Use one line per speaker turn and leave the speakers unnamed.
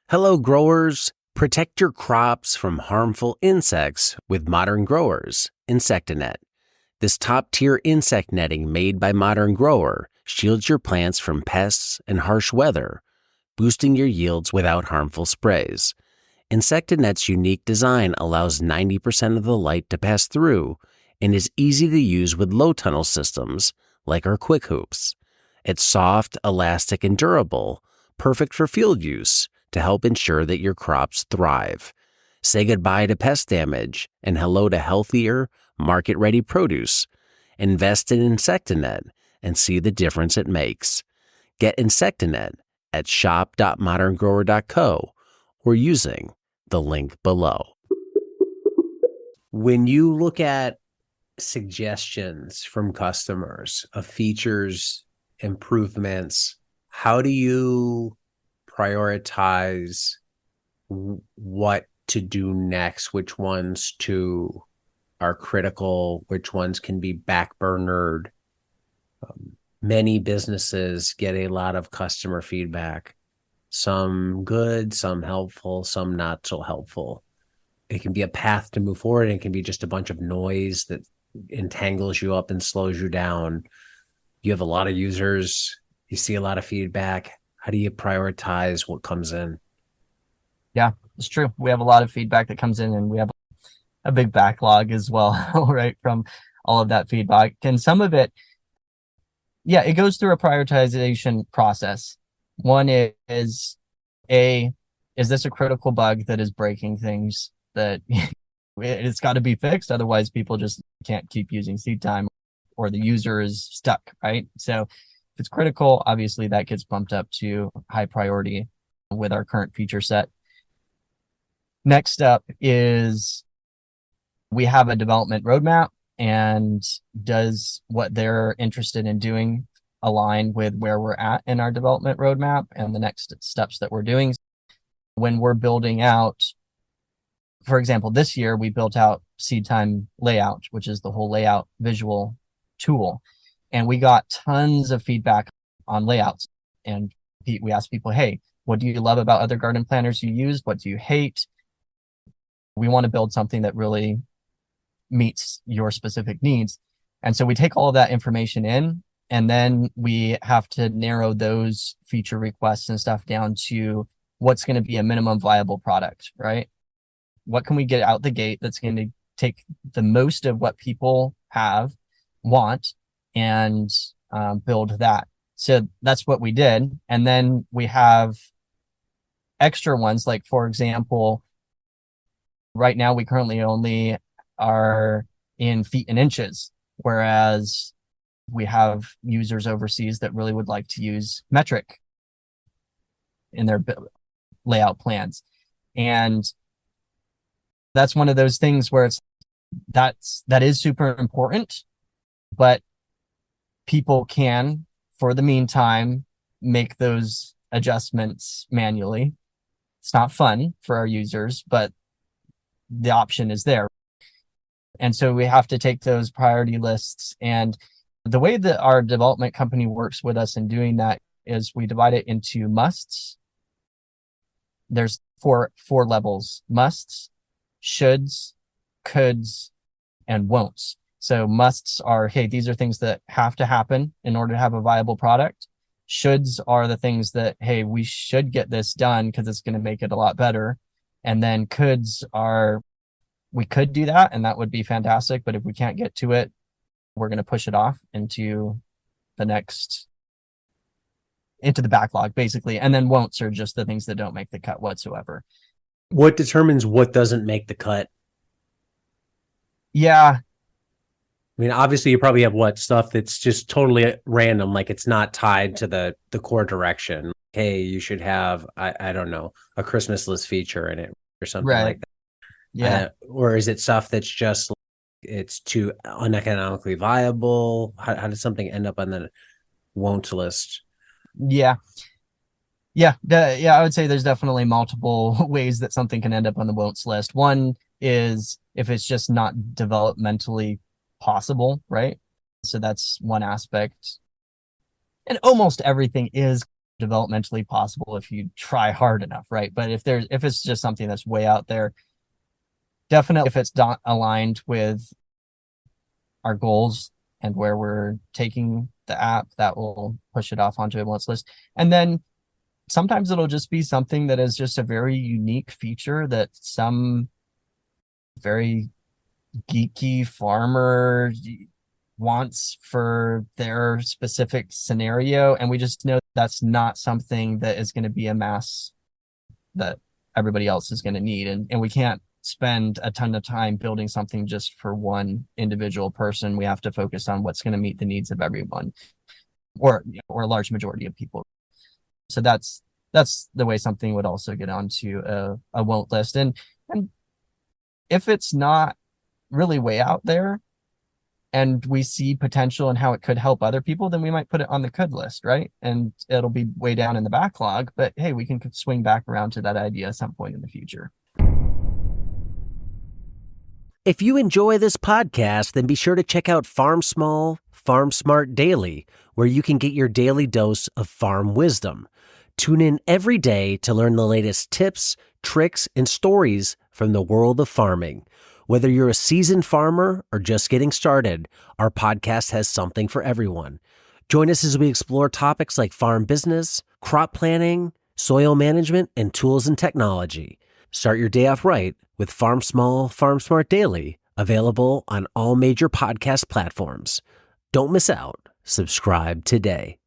Hello, growers. Protect your crops from harmful insects with Modern Growers Insectanet. This top-tier insect netting made by Modern Grower shields your plants from pests and harsh weather, boosting your yields without harmful sprays. Insectanet's unique design allows 90% of the light to pass through and is easy to use with low tunnel systems like our Quick Hoops. It's soft, elastic, and durable, perfect for field use to help ensure that your crops thrive. Say goodbye to pest damage and hello to healthier, market-ready produce. Invest in Insectanet and see the difference it makes. Get Insectanet at shop.moderngrower.co or using the link below. When you look at suggestions from customers of features, improvements, how do you prioritize what to do next, which ones are critical, which ones can be backburnered? Many businesses get a lot of customer feedback, some good, some helpful, some not so helpful. It can be a path to move forward, and it can be just a bunch of noise that entangles you up and slows you down. You have a lot of users, you see a lot of feedback. How do you prioritize what comes in?
Yeah, it's true. We have a lot of feedback that comes in, and we have a big backlog as well, right, from all of that feedback. And some of it, yeah, it goes through a prioritization process. One is this a critical bug that is breaking things that it's got to be fixed? Otherwise, people just can't keep using Seedtime, or the user is stuck, right? So if it's critical, obviously that gets bumped up to high priority with our current feature set. Next up is we have a development roadmap, and does what they're interested in doing align with where we're at in our development roadmap and the next steps that we're doing? When we're building out, for example, this year we built out Seedtime Layout, which is the whole layout visual tool. And we got tons of feedback on layouts. And we asked people, hey, what do you love about other garden planners you use? What do you hate? We want to build something that really meets your specific needs. And so we take all of that information in, and then we have to narrow those feature requests and stuff down to what's going to be a minimum viable product, right? What can we get out the gate that's going to take the most of what people want, and build that. So that's what we did. And then we have extra ones, like, for example, right now we currently only are in feet and inches, whereas we have users overseas that really would like to use metric in their layout plans. And that's one of those things where that is super important, but people can, for the meantime, make those adjustments manually. It's not fun for our users, but the option is there. And so we have to take those priority lists. And the way that our development company works with us in doing that is we divide it into musts. There's four levels: musts, shoulds, coulds, and won'ts. So musts are, hey, these are things that have to happen in order to have a viable product. Shoulds are the things that, hey, we should get this done because it's going to make it a lot better. And then coulds are, we could do that, and that would be fantastic. But if we can't get to it, we're going to push it off into the backlog, basically. And then won'ts are just the things that don't make the cut whatsoever.
What determines what doesn't make the cut?
Yeah.
I mean, obviously you probably have stuff that's just totally random, like it's not tied to the core direction. Hey, you should have, I don't know, a Christmas list feature in it or something
Right.
like that.
Yeah.
Or is it stuff that's just, it's too uneconomically viable? How does something end up on the won't list?
Yeah. Yeah, I would say there's definitely multiple ways that something can end up on the won'ts list. One is if it's just not developmentally possible, right? So that's one aspect. And almost everything is developmentally possible if you try hard enough, right? But if it's just something that's way out there, definitely if it's not aligned with our goals and where we're taking the app, that will push it off onto a wants list. And then sometimes it'll just be something that is just a very unique feature that some very geeky farmer wants for their specific scenario. And we just know that's not something that is going to be a mass that everybody else is going to need. And we can't spend a ton of time building something just for one individual person. We have to focus on what's going to meet the needs of everyone, or a large majority of people. So that's the way something would also get onto a won't list. And if it's not really way out there and we see potential in how it could help other people, then we might put it on the could list, right? And it'll be way down in the backlog, but hey, we can swing back around to that idea at some point in the future.
If you enjoy this podcast, then be sure to check out Farm Small, Farm Smart Daily, where you can get your daily dose of farm wisdom. Tune in every day to learn the latest tips, tricks, and stories from the world of farming. Whether you're a seasoned farmer or just getting started, our podcast has something for everyone. Join us as we explore topics like farm business, crop planning, soil management, and tools and technology. Start your day off right with Farm Small, Farm Smart Daily, available on all major podcast platforms. Don't miss out. Subscribe today.